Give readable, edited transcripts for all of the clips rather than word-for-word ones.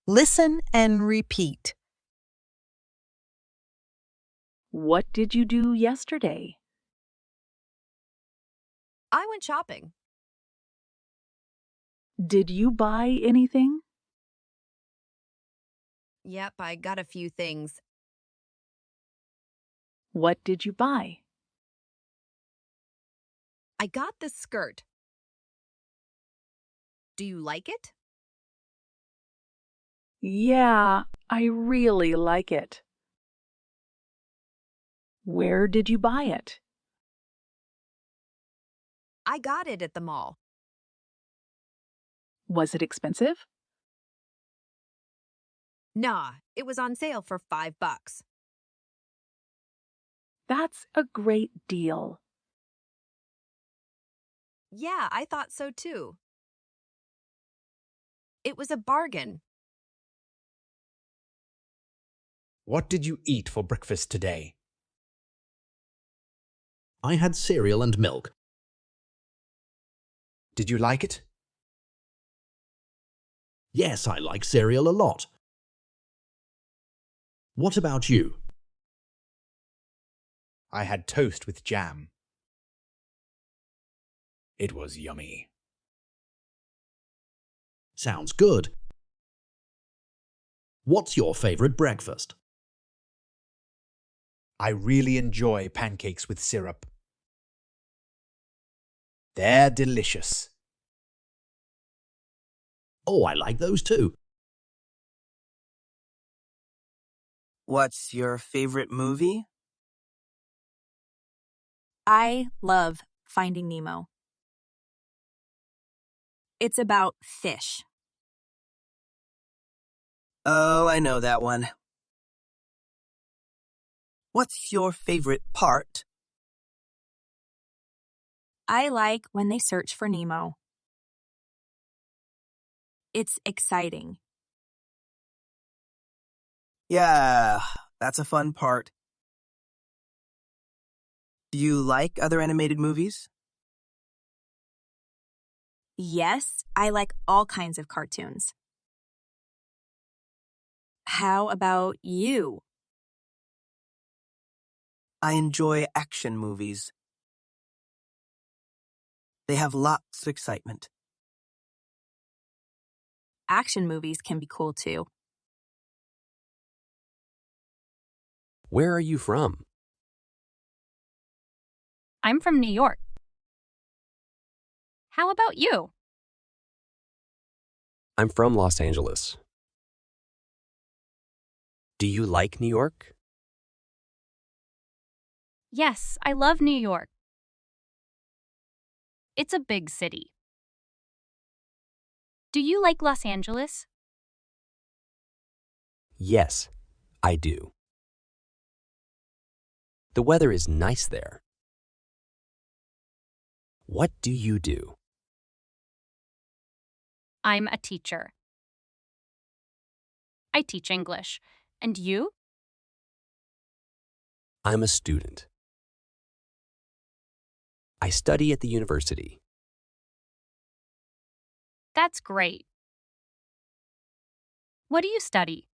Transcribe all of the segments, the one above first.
Listen and repeat. What did you do yesterday? I went shopping. Did you buy anything? Yep, I got a few things. What did you buy? I got this skirt. Do you like it? Yeah, I really like it. Where did you buy it? I got it at the mall. Was it expensive? Nah, it was on sale for $5. That's a great deal. Yeah, I thought so too. It was a bargain. What did you eat for breakfast today? I had cereal and milk. Did you like it? Yes, I like cereal a lot. What about you? I had toast with jam. It was yummy. Sounds good. What's your favorite breakfast? I really enjoy pancakes with syrup. They're delicious. Oh, I like those too. What's your favorite movie? I love Finding Nemo. It's about fish. Oh, I know that one. What's your favorite part? I like when they search for Nemo. It's exciting. Yeah, that's a fun part. Do you like other animated movies? Yes, I like all kinds of cartoons. How about you? I enjoy action movies. They have lots of excitement. Action movies can be cool too. Where are you from? I'm from New York. How about you? I'm from Los Angeles. Do you like New York? Yes, I love New York. It's a big city. Do you like Los Angeles? Yes, I do. The weather is nice there. What do you do? I'm a teacher. I teach English. And you? I'm a student. I study at the university. That's great. What do you study?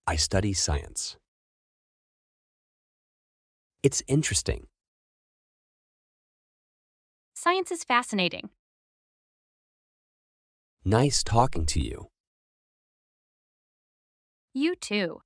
I study science. It's interesting. Science is fascinating. Nice talking to you. You too.